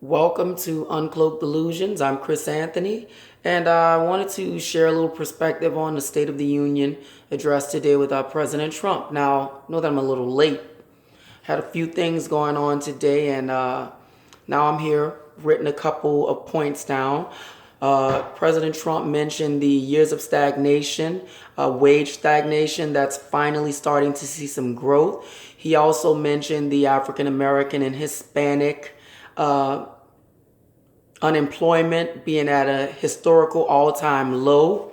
Welcome to Uncloaked Illusions. I'm Chris Anthony, and I wanted to share a little perspective on the State of the Union address today with President Trump. Now, I know that I'm a little late. Had a few things going on today, and now I'm here, written a couple of points down. President Trump mentioned the years of stagnation, wage stagnation that's finally starting to see some growth. He also mentioned the African American and Hispanic uh, unemployment being at a historical all-time low.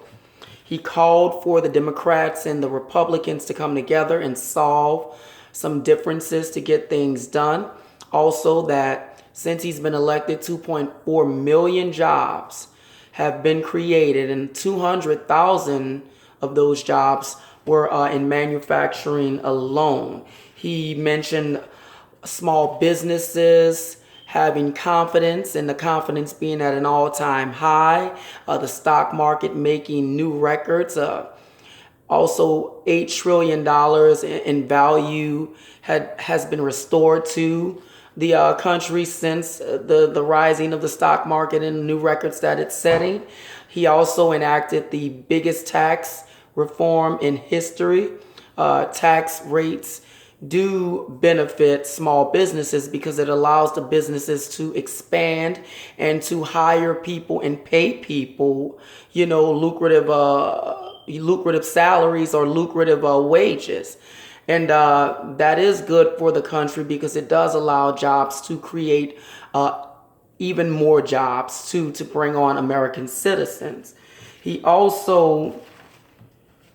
He called for the Democrats and the Republicans to come together and solve some differences to get things done. Also, that since he's been elected, 2.4 million jobs have been created, and 200,000 of those jobs were in manufacturing alone. He mentioned small businesses having confidence, and the confidence being at an all-time high, the stock market making new records, also $8 trillion in value has been restored to the country since the rising of the stock market and new records that it's setting. He also enacted the biggest tax reform in history. Tax rates do benefit small businesses because it allows the businesses to expand and to hire people and pay people, lucrative salaries or lucrative wages. And that is good for the country because it does allow jobs to create even more jobs to bring on American citizens. He also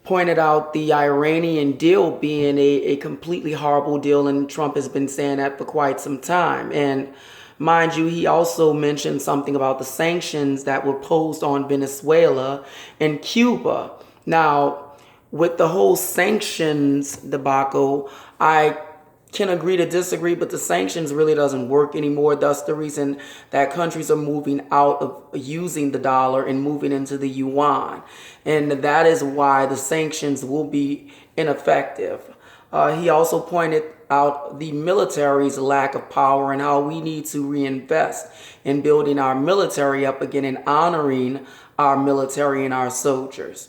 pointed out the Iranian deal being a completely horrible deal, and Trump has been saying that for quite some time. And mind you, he also mentioned something about the sanctions that were posed on Venezuela and Cuba. Now, with the whole sanctions debacle, I can agree to disagree, but the sanctions really doesn't work anymore. That's the reason that countries are moving out of using the dollar and moving into the yuan. And that is why the sanctions will be ineffective. He also pointed out the military's lack of power and how we need to reinvest in building our military up again and honoring our military and our soldiers.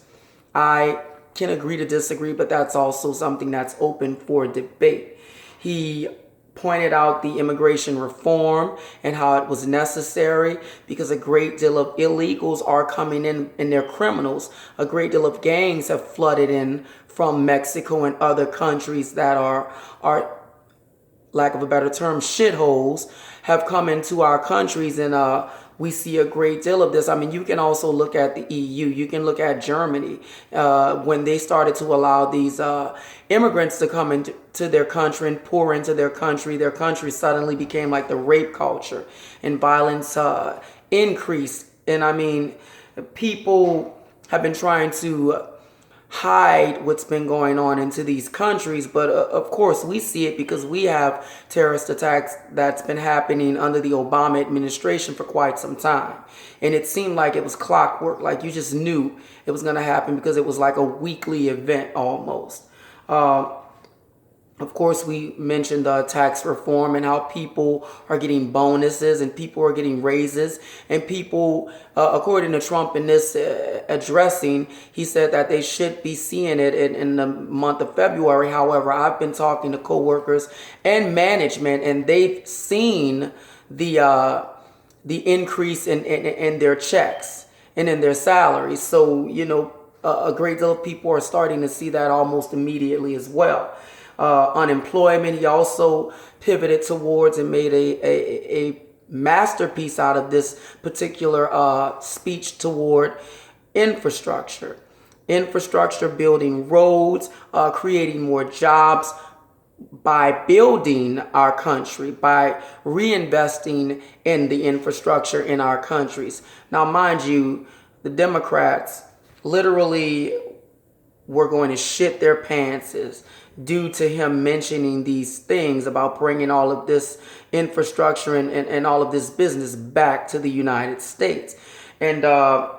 I can agree to disagree, but that's also something that's open for debate. He pointed out the immigration reform and how it was necessary because a great deal of illegals are coming in and they're criminals. A great deal of gangs have flooded in from Mexico and other countries that are lack of a better term, shitholes, have come into our countries, and we see a great deal of this. I mean, you can also look at the EU. You can look at Germany when they started to allow these immigrants to come into their country and pour into their country. Their country suddenly became like the rape culture, and violence increased. And I mean, people have been trying to hide what's been going on into these countries, but of course we see it because we have terrorist attacks that's been happening under the Obama administration for quite some time, and it seemed like it was clockwork, like you just knew it was going to happen because it was like a weekly event almost. Of course, we mentioned tax reform and how people are getting bonuses and people are getting raises. And people, according to Trump in this addressing, he said that they should be seeing it in the month of February. However, I've been talking to coworkers and management, and they've seen the increase in their checks and in their salaries. So, a great deal of people are starting to see that almost immediately as well. Unemployment. He also pivoted towards and made a masterpiece out of this particular speech toward infrastructure. Infrastructure, building roads, creating more jobs by building our country, by reinvesting in the infrastructure in our countries. Now, mind you, the Democrats literally were going to shit their pantses due to him mentioning these things about bringing all of this infrastructure and all of this business back to the United States. And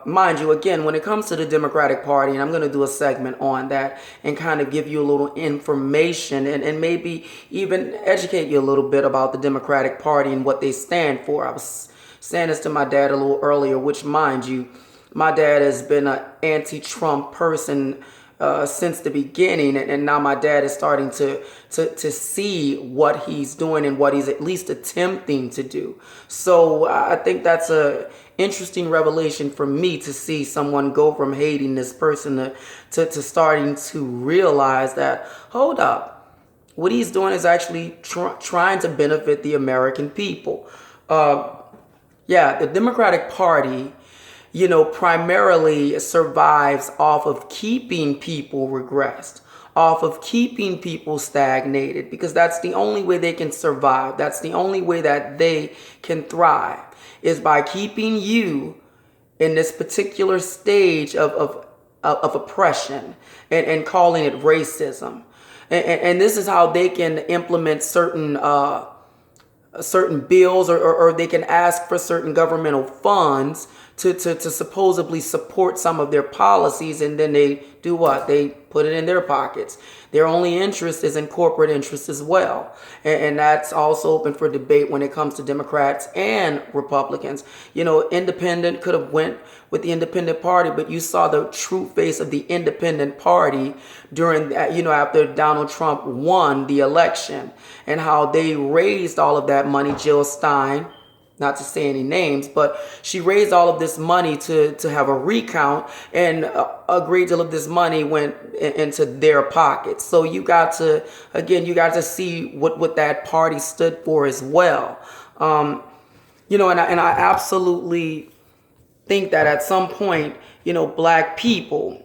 mind you, again, when it comes to the Democratic Party, and I'm going to do a segment on that and kind of give you a little information and maybe even educate you a little bit about the Democratic Party and what they stand for. I was saying this to my dad a little earlier, which, mind you, my dad has been an anti-Trump person since the beginning, and now my dad is starting to see what he's doing and what he's at least attempting to do. So I think that's a interesting revelation for me to see someone go from hating this person to starting to realize that, hold up, what he's doing is actually trying to benefit the American people. Yeah, the Democratic Party, primarily survives off of keeping people regressed, off of keeping people stagnated, because that's the only way they can survive. That's the only way that they can thrive, is by keeping you in this particular stage of oppression and calling it racism. And this is how they can implement certain bills, or they can ask for certain governmental funds to supposedly support some of their policies, and then they do what? They put it in their pockets. Their only interest is in corporate interest as well. And that's also open for debate when it comes to Democrats and Republicans. Independent could have went with the independent party, but you saw the true face of the independent party during, after Donald Trump won the election, and how they raised all of that money. Jill Stein, not to say any names, but she raised all of this money to have a recount, and a great deal of this money went into their pockets. So you got to see what that party stood for as well. And I absolutely think that at some point, black people,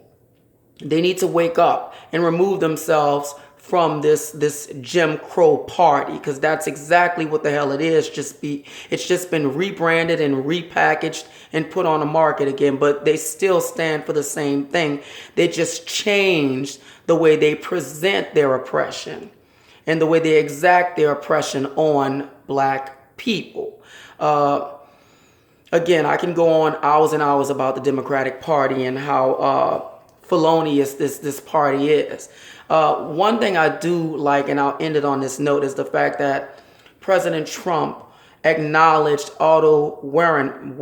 they need to wake up and remove themselves from this Jim Crow party, because that's exactly what the hell it is. It's just been rebranded and repackaged and put on the market again, but they still stand for the same thing. They just changed the way they present their oppression and the way they exact their oppression on black people. Again, I can go on hours and hours about the Democratic Party and how felonious this party is. One thing I do like, and I'll end it on this note, is the fact that President Trump acknowledged Otto Warrenmeer,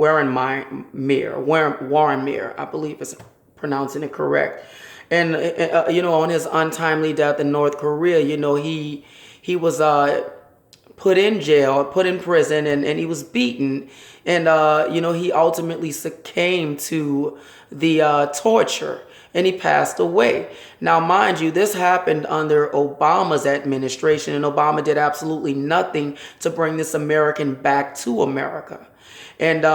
I believe is pronouncing it correct. And, on his untimely death in North Korea, he was put in jail, put in prison, and he was beaten. And, he ultimately succumbed to the torture, and he passed away. Now, mind you, this happened under Obama's administration, and Obama did absolutely nothing to bring this American back to America. And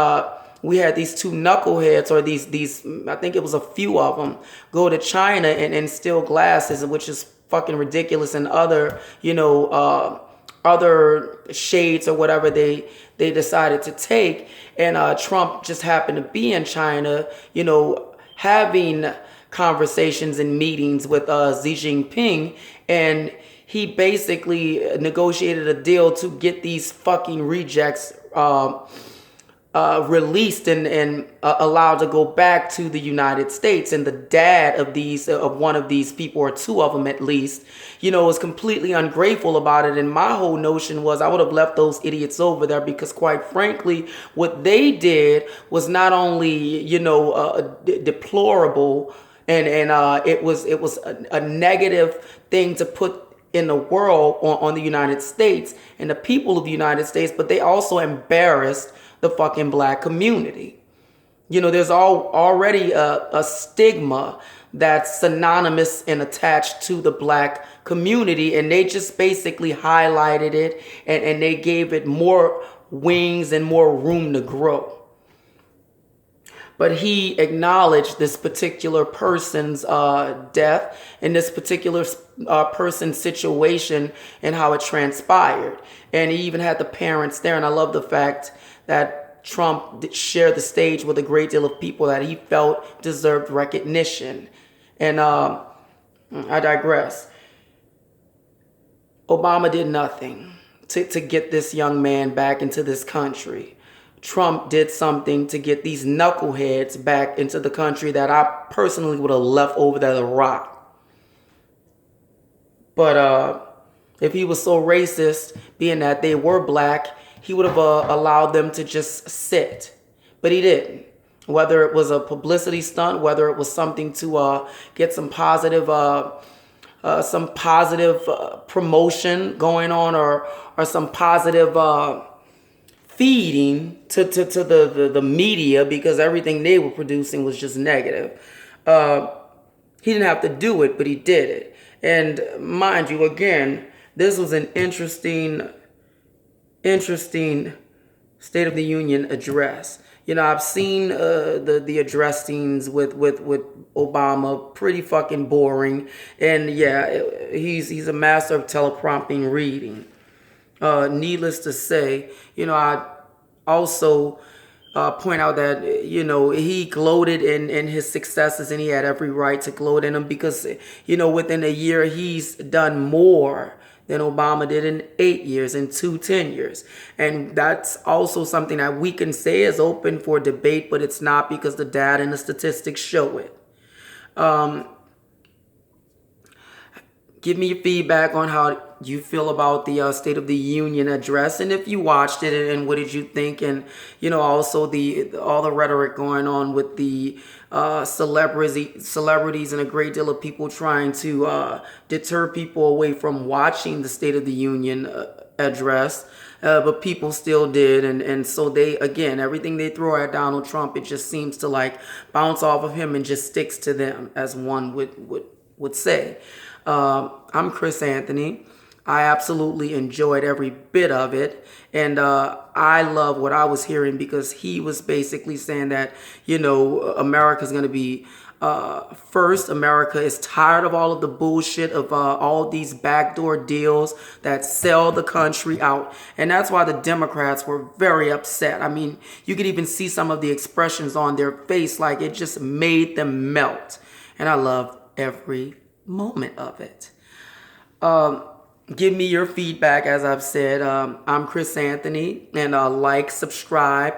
we had these two knuckleheads, or these I think it was a few of them, go to China and steal glasses, which is fucking ridiculous, and other, other shades or whatever they decided to take. And Trump just happened to be in China, having conversations and meetings with Xi Jinping, and he basically negotiated a deal to get these fucking rejects released and allowed to go back to the United States. And the dad of one of these people, or two of them at least, was completely ungrateful about it. And my whole notion was I would have left those idiots over there, because quite frankly, what they did was not only, deplorable, and it was a negative thing to put in the world on the United States and the people of the United States, but they also embarrassed the fucking black community. There's already a stigma that's synonymous and attached to the black community, and they just basically highlighted it and they gave it more wings and more room to grow. But he acknowledged this particular person's death and this particular person's situation and how it transpired. And he even had the parents there. And I love the fact that Trump shared the stage with a great deal of people that he felt deserved recognition. And I digress. Obama did nothing to get this young man back into this country. Trump did something to get these knuckleheads back into the country that I personally would have left over there to rot. But if he was so racist, being that they were black, he would have allowed them to just sit. But he didn't. Whether it was a publicity stunt, whether it was something to get some positive promotion going on, or some positive feeding to the media, because everything they were producing was just negative. He didn't have to do it, but he did it. And mind you, again, this was an interesting State of the Union address. You know, I've seen the addressings with Obama, pretty fucking boring. And yeah, he's a master of teleprompting reading. Needless to say, you know, I also point out that, you know, he gloated in his successes, and he had every right to gloat in them, because, you know, within a year he's done more than Obama did in 8 years, in 10 years. And that's also something that we can say is open for debate, but it's not, because the data and the statistics show it. Give me your feedback on how you feel about the State of the Union address, and if you watched it, and what did you think, and, you know, also all the rhetoric going on with the celebrities, and a great deal of people trying to deter people away from watching the State of the Union address. But people still did, and so they, again, everything they throw at Donald Trump, it just seems to like bounce off of him and just sticks to them, as one would say. I'm Chris Anthony. I absolutely enjoyed every bit of it, and I love what I was hearing, because he was basically saying that, you know, America's going to be first. America is tired of all of the bullshit of all these backdoor deals that sell the country out, and that's why the Democrats were very upset. I mean, you could even see some of the expressions on their face, like it just made them melt, and I love every moment of it. Give me your feedback. As I've said, I'm Chris Anthony, and like, subscribe.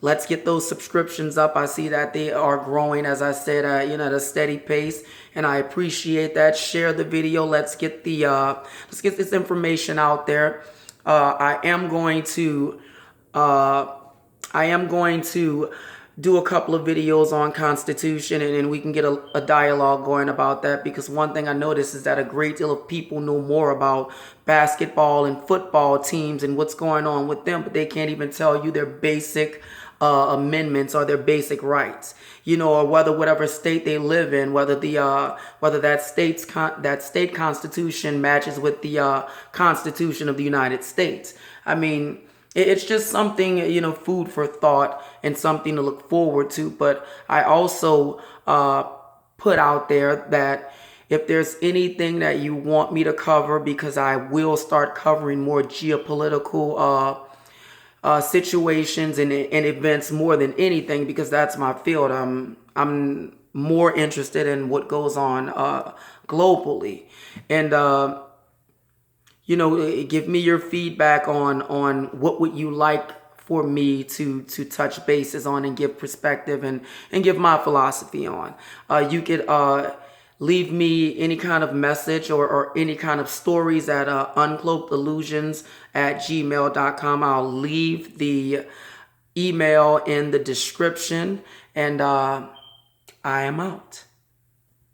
Let's get those subscriptions up. I see that they are growing, as I said, you know, at a steady pace, and I appreciate that. Share the video. Let's get this information out there. I am going to do a couple of videos on Constitution, and we can get a dialogue going about that, because one thing I noticed is that a great deal of people know more about basketball and football teams and what's going on with them, but they can't even tell you their basic amendments or their basic rights, you know, or whether whatever state they live in, whether that state constitution matches with the Constitution of the United States. I mean, it's just something, you know, food for thought and something to look forward to. But I also put out there that if there's anything that you want me to cover, because I will start covering more geopolitical situations and events more than anything, because that's my field. I'm more interested in what goes on globally, and you know, give me your feedback on what would you like for me to touch bases on, and give perspective, and give my philosophy on. You could leave me any kind of message or any kind of stories at UncloakedIllusions@gmail.com. I'll leave the email in the description, and I am out.